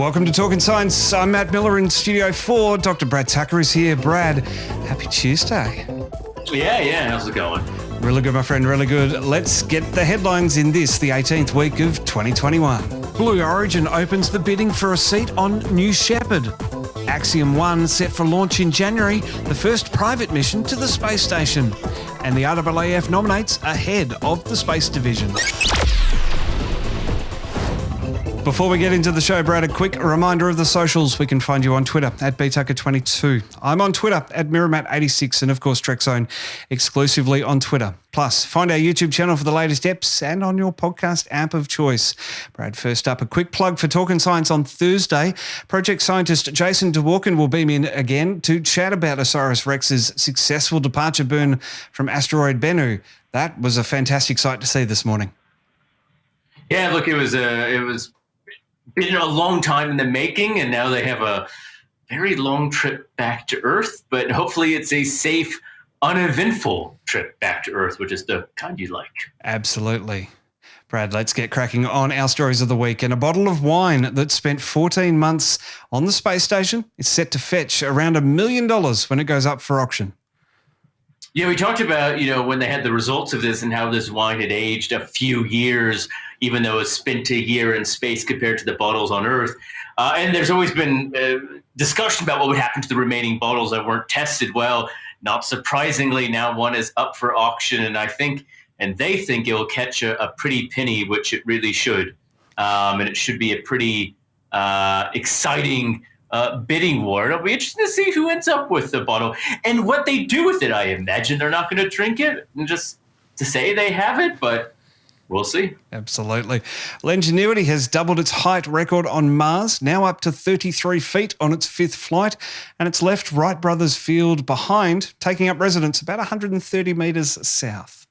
Welcome to Talkin Science. I'm Matt Miller in Studio 4. Dr. Brad Tucker is here. Brad, happy Tuesday. Yeah. How's it going? Really good, my friend, really good. Let's get the headlines in this, the 18th week of 2021. Blue Origin opens the bidding for a seat on New Shepard. Axiom 1 set for launch in January, the first private mission to the space station. And the RAAF nominates a head of the space division. Before we get into the show, Brad, a quick reminder of the socials. We can find you on Twitter at btucker22. I'm on Twitter at mirrormat86 and, of course, Trekzone exclusively on Twitter. Plus, find our YouTube channel for the latest eps and on your podcast app of choice. Brad, first up, a quick plug for Talkin Science on Thursday. Project scientist Jason DeWalken will beam in again to chat about osiris-rex's successful departure burn from asteroid Bennu. That was a fantastic sight to see this morning. Yeah, look, it was been a long time in the making, and now they have a very long trip back to Earth, but hopefully it's a safe, uneventful trip back to Earth, which is the kind you like. Absolutely. Brad, let's get cracking on our stories of the week. And a bottle of wine that spent 14 months on the space station is set to fetch around $1 million when it goes up for auction. Yeah, we talked about, when they had the results of this and how this wine had aged a few years, even though it spent a year in space compared to the bottles on Earth. And there's always been discussion about what would happen to the remaining bottles that weren't tested. Well, not surprisingly, now one is up for auction, and they think it will catch a pretty penny, which it really should. And it should be a pretty exciting bidding war. It'll be interesting to see who ends up with the bottle and what they do with it. I imagine they're not going to drink it and just to say they have it, but we'll see. Absolutely. Well, Ingenuity has doubled its height record on Mars, now up to 33 feet on its fifth flight, and it's left Wright Brothers Field behind, taking up residence about 130 metres south.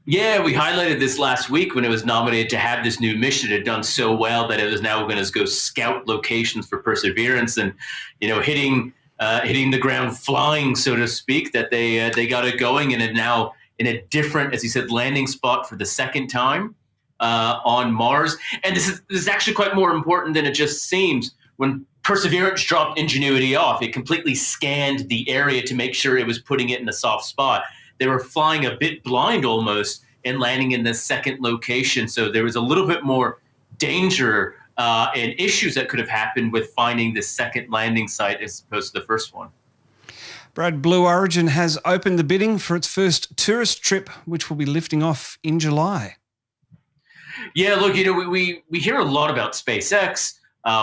Yeah, we highlighted this last week when it was nominated to have this new mission. It had done so well that it was now going to go scout locations for Perseverance and, hitting the ground flying, so to speak, that they got it going and it now in a different, as you said, landing spot for the second time on Mars. And this is actually quite more important than it just seems. When Perseverance dropped Ingenuity off, it completely scanned the area to make sure it was putting it in a soft spot. They were flying a bit blind almost and landing in the second location. So there was a little bit more danger and issues that could have happened with finding the second landing site as opposed to the first one. Brad, Blue Origin has opened the bidding for its first tourist trip, which will be lifting off in July. Yeah, look, we hear a lot about SpaceX.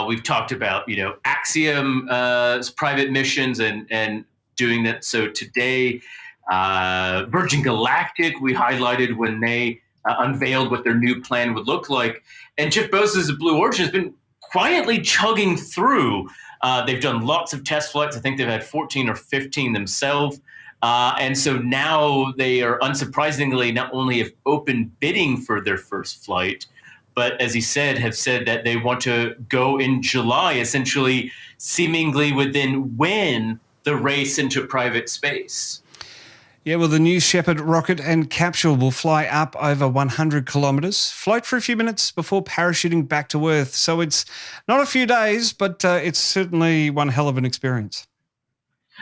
We've talked about, Axiom's private missions and doing that. So today, Virgin Galactic, we highlighted when they unveiled what their new plan would look like. And Jeff Bezos' Blue Origin has been quietly chugging through. They've done lots of test flights. I think they've had 14 or 15 themselves. And so now they are, unsurprisingly, not only have opened bidding for their first flight, but as he said, have said that they want to go in July, essentially seemingly win the race into private space. Yeah, well, the new Shepard rocket and capsule will fly up over 100 kilometres, float for a few minutes before parachuting back to Earth. So it's not a few days, but it's certainly one hell of an experience.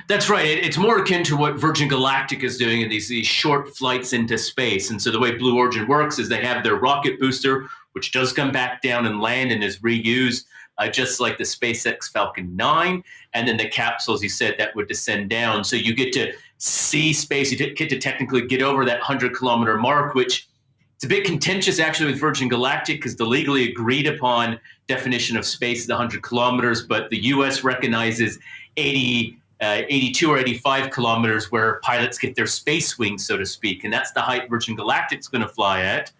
That's right. It's more akin to what Virgin Galactic is doing in these short flights into space. And so the way Blue Origin works is they have their rocket booster, which does come back down and land and is reused, just like the SpaceX Falcon 9. And then the capsules, you said, that would descend down. So you get to see space. You get to technically get over that 100-kilometer mark, which it's a bit contentious actually with Virgin Galactic because the legally agreed upon definition of space is 100 kilometers, but the U.S. recognizes 82 or 85 kilometers where pilots get their space wings, so to speak. And that's the height Virgin Galactic's going to fly at.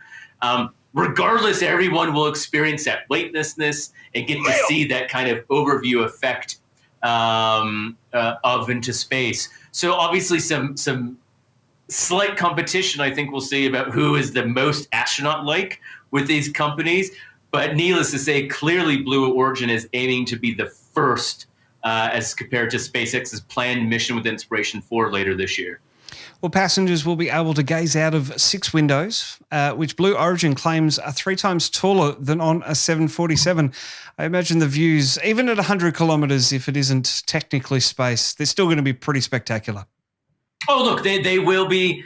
Regardless, everyone will experience that weightlessness and get to see that kind of overview effect of into space. So obviously some slight competition, I think we'll see about who is the most astronaut-like with these companies. But needless to say, clearly Blue Origin is aiming to be the first as compared to SpaceX's planned mission with Inspiration 4 later this year. Well, passengers will be able to gaze out of 6 windows, which Blue Origin claims are 3 times taller than on a 747. I imagine the views, even at 100 kilometres, if it isn't technically space, they're still going to be pretty spectacular. Oh, look, they will be.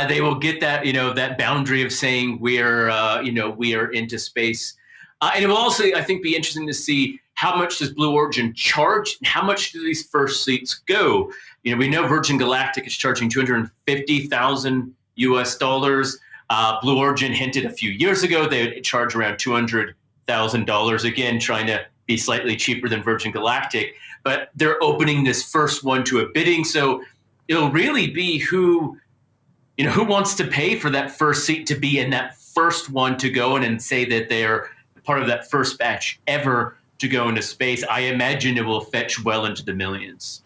They will get that that boundary of saying we are into space, and it will also, I think, be interesting to see how much does Blue Origin charge, and how much do these first seats go. We know Virgin Galactic is charging $250,000 US. Blue Origin hinted a few years ago they would charge around $200,000. Again, trying to be slightly cheaper than Virgin Galactic, but they're opening this first one to a bidding, so it'll really be who wants to pay for that first seat to be in that first one to go in and say that they're part of that first batch ever to go into space. I imagine it will fetch well into the millions.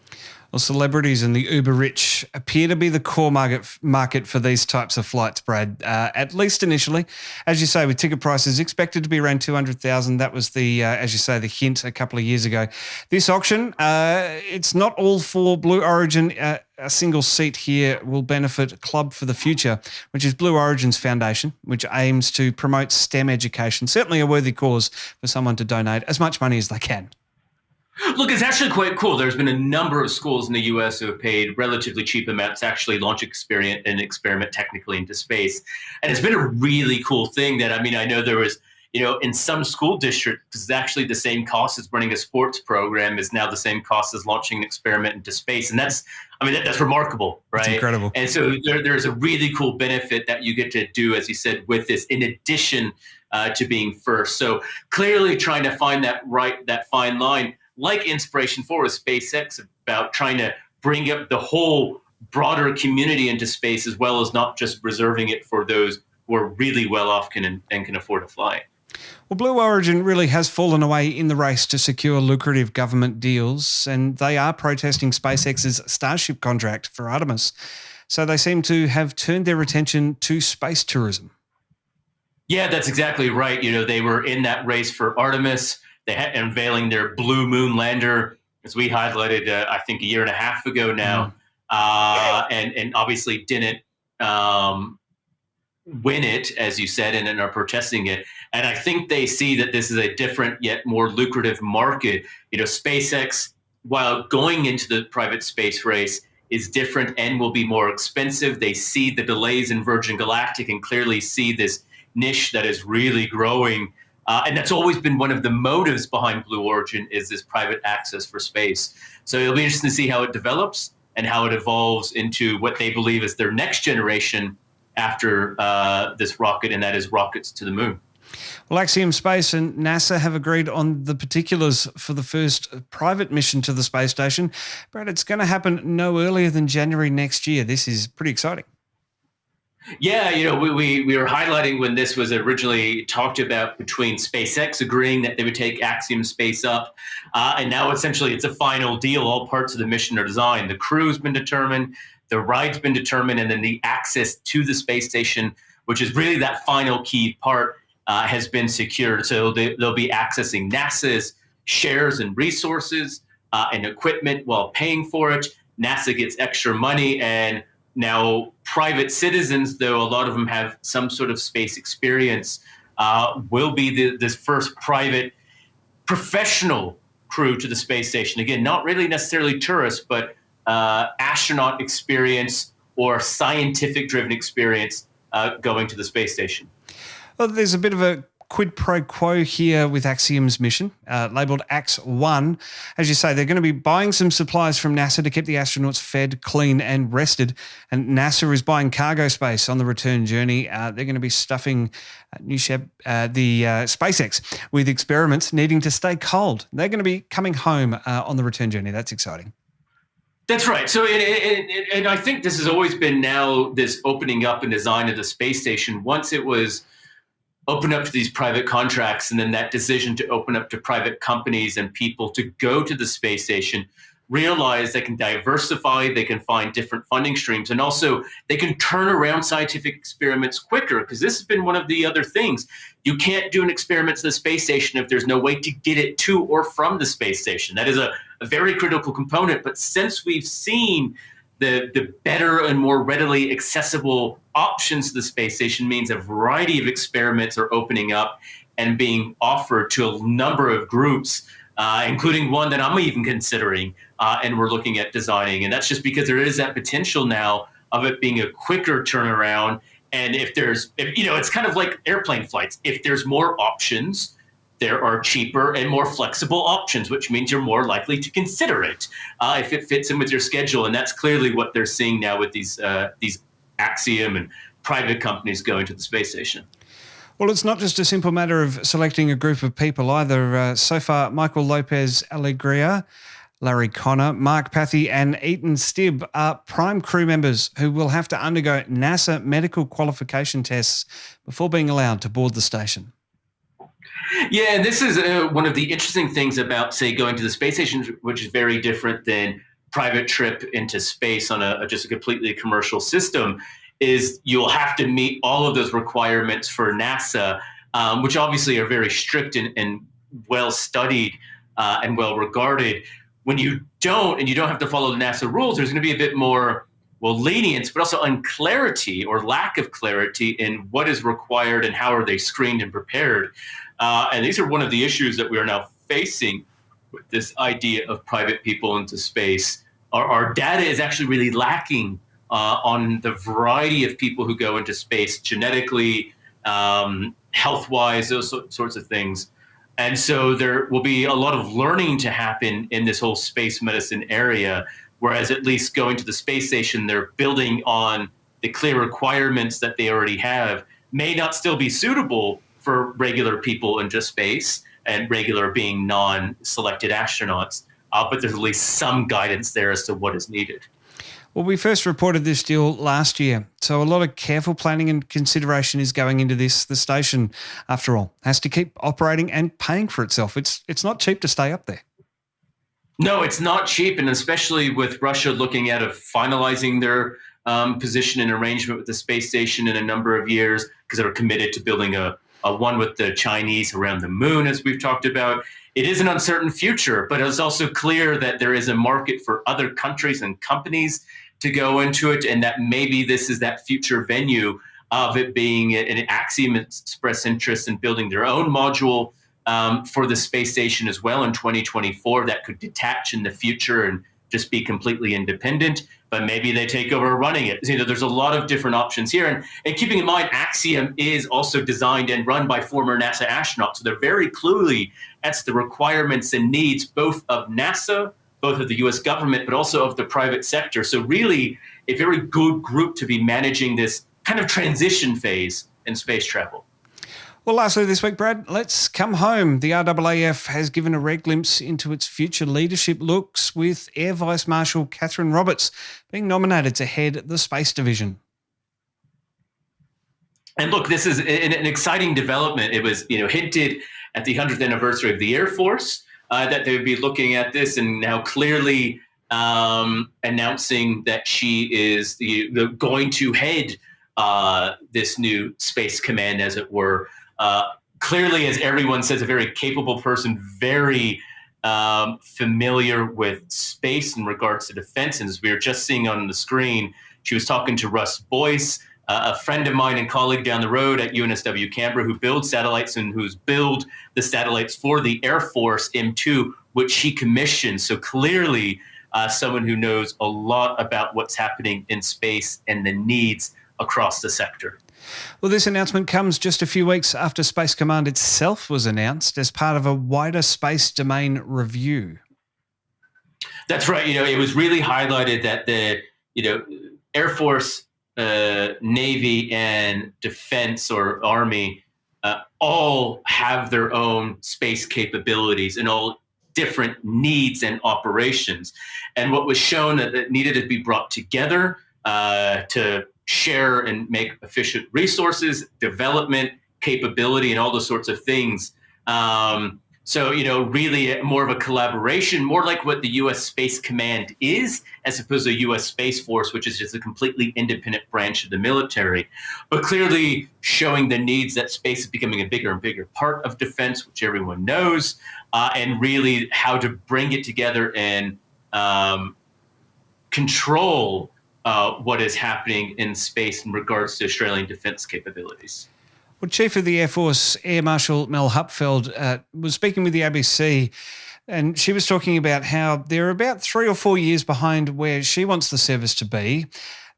Well, celebrities and the uber rich appear to be the core market for these types of flights, Brad, at least initially. As you say, with ticket prices expected to be around $200,000. That was the, as you say, the hint a couple of years ago. This auction, it's not all for Blue Origin. A single seat here will benefit Club for the Future, which is Blue Origin's foundation, which aims to promote STEM education. Certainly a worthy cause for someone to donate as much money as they can. Look, it's actually quite cool. There's been a number of schools in the U.S. who have paid relatively cheap amounts to actually launch an experiment technically into space. And it's been a really cool thing that, I know there was, in some school districts, it's actually the same cost as running a sports program is now the same cost as launching an experiment into space. And that's remarkable, right? It's incredible. And so there's a really cool benefit that you get to do, as you said, with this, in addition to being first. So clearly trying to find that fine line, like Inspiration 4 with SpaceX, about trying to bring up the whole broader community into space, as well as not just reserving it for those who are really well off and can afford to fly. Well, Blue Origin really has fallen away in the race to secure lucrative government deals, and they are protesting SpaceX's Starship contract for Artemis. So they seem to have turned their attention to space tourism. Yeah, that's exactly right. They were in that race for Artemis. They had unveiling their Blue Moon lander, as we highlighted, I think a year and a half ago now, and obviously didn't win it, as you said, and are protesting it. And I think they see that this is a different yet more lucrative market. SpaceX, while going into the private space race, is different and will be more expensive. They see the delays in Virgin Galactic and clearly see this niche that is really growing. And that's always been one of the motives behind Blue Origin, is this private access for space. So it'll be interesting to see how it develops and how it evolves into what they believe is their next generation after this rocket, and that is rockets to the moon. Well, Axiom Space and NASA have agreed on the particulars for the first private mission to the space station. Brad, it's going to happen no earlier than January next year. This is pretty exciting. Yeah, we were highlighting when this was originally talked about, between SpaceX agreeing that they would take Axiom Space up, and now essentially it's a final deal. All parts of the mission are designed. The crew's been determined, the ride's been determined, and then the access to the space station, which is really that final key part, has been secured. So they'll be accessing NASA's shares and resources and equipment while paying for it. NASA gets extra money, and now private citizens, though a lot of them have some sort of space experience, will be this first private professional crew to the space station. Again, not really necessarily tourists, but astronaut experience or scientific-driven experience going to the space station. Well, there's a bit of a quid pro quo here with Axiom's mission, labelled AX-1. As you say, they're going to be buying some supplies from NASA to keep the astronauts fed, clean and rested. And NASA is buying cargo space on the return journey. They're going to be stuffing the SpaceX with experiments needing to stay cold. They're going to be coming home on the return journey. That's exciting. That's right. So, and I think this has always been now this opening up and design of the space station. Once it was open up to these private contracts, and then that decision to open up to private companies and people to go to the space station, realize they can diversify, they can find different funding streams, and also they can turn around scientific experiments quicker, because this has been one of the other things. You can't do an experiment to the space station if there's no way to get it to or from the space station. That is a very critical component. But since we've seen the better and more readily accessible options to the space station means a variety of experiments are opening up and being offered to a number of groups, including one that I'm even considering, and we're looking at designing. And that's just because there is that potential now of it being a quicker turnaround. And if it's kind of like airplane flights. If there's more options, there are cheaper and more flexible options, which means you're more likely to consider it if it fits in with your schedule. And that's clearly what they're seeing now with these Axiom and private companies going to the space station. Well, it's not just a simple matter of selecting a group of people either. So far, Michael Lopez Alegria, Larry Connor, Mark Pathy and Eaton Stibb are prime crew members who will have to undergo NASA medical qualification tests before being allowed to board the station. Yeah, and this is one of the interesting things about, say, going to the space station, which is very different than private trip into space on just a completely commercial system, is you'll have to meet all of those requirements for NASA, which obviously are very strict and well studied and well regarded. When you don't, and you don't have to follow the NASA rules, there's going to be a bit more, lenience, but also unclarity or lack of clarity in what is required and how are they screened and prepared. And these are one of the issues that we are now facing with this idea of private people into space. Our data is actually really lacking on the variety of people who go into space genetically, health-wise, those sorts of things. And so there will be a lot of learning to happen in this whole space medicine area, whereas at least going to the space station, they're building on the clear requirements that they already have, may not still be suitable for regular people into space, and regular being non-selected astronauts, but there's at least some guidance there as to what is needed. Well, we first reported this deal last year, so a lot of careful planning and consideration is going into this. The station, after all, has to keep operating and paying for itself. It's not cheap to stay up there. No, it's not cheap, and especially with Russia looking at finalizing their position and arrangement with the space station in a number of years, because they're committed to building a one with the Chinese around the moon, as we've talked about. It is an uncertain future, but it's also clear that there is a market for other countries and companies to go into it, and that maybe this is that future venue of it being an Axiom express interest in building their own module for the space station as well in 2024 that could detach in the future and just be completely independent, but maybe they take over running it. There's a lot of different options here. And keeping in mind, Axiom is also designed and run by former NASA astronauts. So they're very clearly, that's the requirements and needs both of NASA, both of the US government, but also of the private sector. So really a very good group to be managing this kind of transition phase in space travel. Well, lastly this week, Brad, let's come home. The RAAF has given a rare glimpse into its future leadership looks, with Air Vice Marshal Catherine Roberts being nominated to head the Space Division. And look, this is an exciting development. It was, hinted at the 100th anniversary of the Air Force that they would be looking at this, and now clearly announcing that she is going to head this new Space Command, as it were. Clearly, as everyone says, a very capable person, very familiar with space in regards to defense. And as we were just seeing on the screen, she was talking to Russ Boyce, a friend of mine and colleague down the road at UNSW Canberra, who builds satellites and who's built the satellites for the Air Force M2, which she commissioned. So clearly someone who knows a lot about what's happening in space and the needs across the sector. Well, this announcement comes just a few weeks after Space Command itself was announced as part of a wider space domain review. That's right. It was really highlighted that the, Air Force, Navy, and Defense or Army all have their own space capabilities and all different needs and operations. And what was shown that needed to be brought together to share and make efficient resources, development, capability, and all those sorts of things. So, really more of a collaboration, more like what the U.S. Space Command is, as opposed to the U.S. Space Force, which is just a completely independent branch of the military. But clearly showing the needs that space is becoming a bigger and bigger part of defense, which everyone knows, and really how to bring it together and control what is happening in space in regards to Australian defence capabilities. Well, Chief of the Air Force, Air Marshal Mel Hupfeld, was speaking with the ABC, and she was talking about how they're about 3 or 4 years behind where she wants the service to be,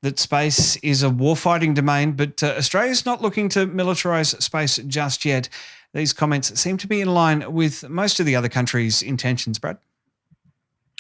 that space is a warfighting domain, but Australia's not looking to militarise space just yet. These comments seem to be in line with most of the other countries' intentions, Brad.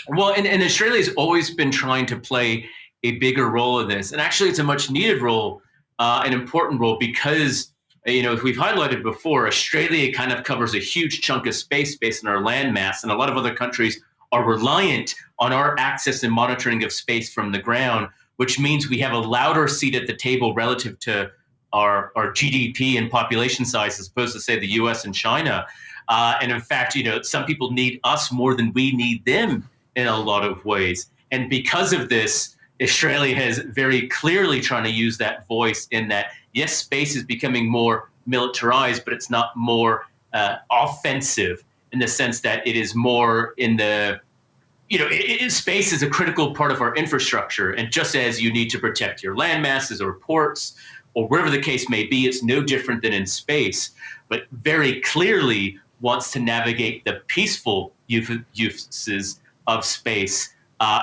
Well, and Australia's always been trying to play a bigger role in this. And actually, it's a much needed role, an important role, because, as we've highlighted before, Australia kind of covers a huge chunk of space based on our landmass. And a lot of other countries are reliant on our access and monitoring of space from the ground, which means we have a louder seat at the table relative to our GDP and population size, as opposed to, say, the US and China. And in fact, some people need us more than we need them in a lot of ways. And because of this, Australia has very clearly trying to use that voice in that, yes, space is becoming more militarized, but it's not more offensive in the sense that it is more in the, space is a critical part of our infrastructure. And just as you need to protect your land masses or ports or wherever the case may be, it's no different than in space, but very clearly wants to navigate the peaceful uses of space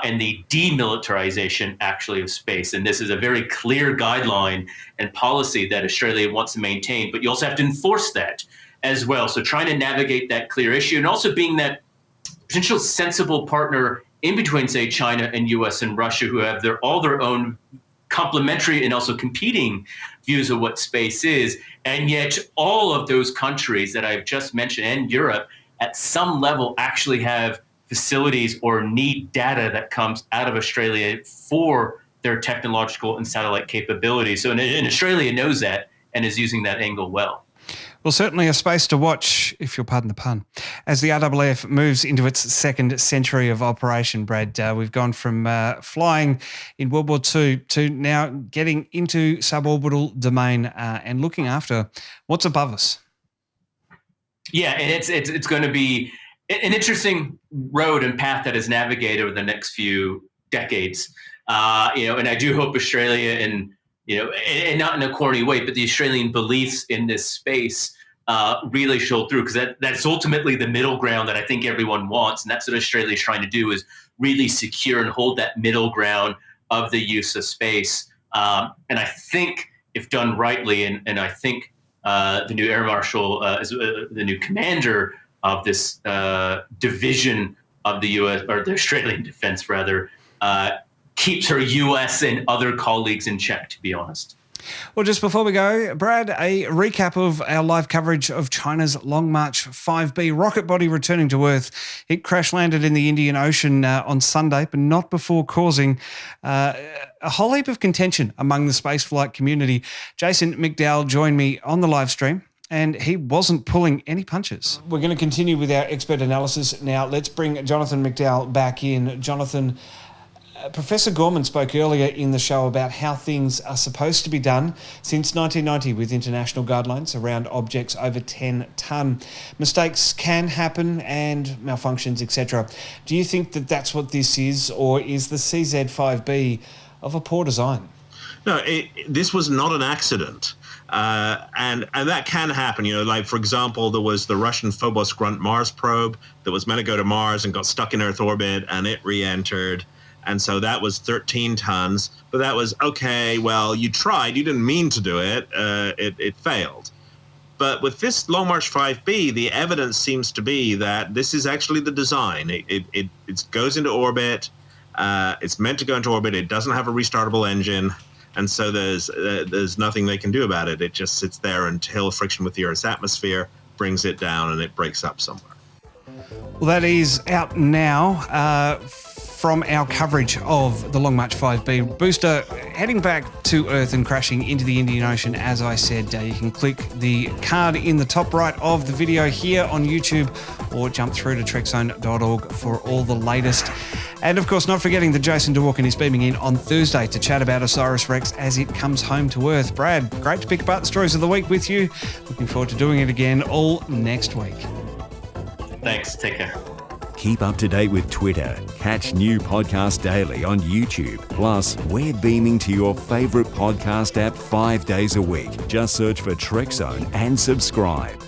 and the demilitarization actually of space. And this is a very clear guideline and policy that Australia wants to maintain, but you also have to enforce that as well. So trying to navigate that clear issue and also being that potential sensible partner in between, say, China and US and Russia, who have all their own complementary and also competing views of what space is. And yet all of those countries that I've just mentioned and Europe at some level actually have facilities or need data that comes out of Australia for their technological and satellite capabilities. So and Australia knows that and is using that angle well. Well, certainly a space to watch, if you'll pardon the pun, as the RAAF moves into its second century of operation, Brad. We've gone from flying in World War II to now getting into suborbital domain and looking after what's above us. Yeah, and it's going to be an interesting road and path that is navigated over the next few decades. And I do hope Australia and not in a corny way, but the Australian beliefs in this space really show through, because that's ultimately the middle ground that I think everyone wants. And that's what Australia is trying to do, is really secure and hold that middle ground of the use of space. And I think if done rightly, and I think the new Air Marshal is the new commander of this division of the U.S., or the Australian defense rather, keeps her U.S. and other colleagues in check, to be honest. Well, just before we go, Brad, a recap of our live coverage of China's Long March 5B rocket body returning to Earth. It crash-landed in the Indian Ocean on Sunday, but not before causing a whole heap of contention among the spaceflight community. Jason McDowell joined me on the live stream, and he wasn't pulling any punches. We're going to continue with our expert analysis now. Let's bring Jonathan McDowell back in. Jonathan, Professor Gorman spoke earlier in the show about how things are supposed to be done since 1990 with international guidelines around objects over 10 tonne. Mistakes can happen and malfunctions, etc. Do you think that that's what this is, or is the CZ-5B of a poor design? No, this was not an accident. And that can happen, like, for example, there was the Russian Phobos Grunt Mars probe that was meant to go to Mars and got stuck in Earth orbit, and it re-entered. And so that was 13 tons, but that was, okay, well, you tried, you didn't mean to do it, it failed. But with this Long March 5B, the evidence seems to be that this is actually the design. It goes into orbit, it's meant to go into orbit, it doesn't have a restartable engine, and so there's nothing they can do about it. It just sits there until friction with the Earth's atmosphere brings it down and it breaks up somewhere. Well, that is out now from our coverage of the Long March 5B booster heading back to Earth and crashing into the Indian Ocean. As I said, you can click the card in the top right of the video here on YouTube, or jump through to Trekzone.org for all the latest. And of course, not forgetting that Jason DeWalken is beaming in on Thursday to chat about osiris-rex as it comes home to Earth. Brad, great to pick apart the stories of the week with you. Looking forward to doing it again all next week. Thanks. Take care. Keep up to date with Twitter. Catch new podcasts daily on YouTube. Plus, we're beaming to your favorite podcast app 5 days a week. Just search for Trekzone and subscribe.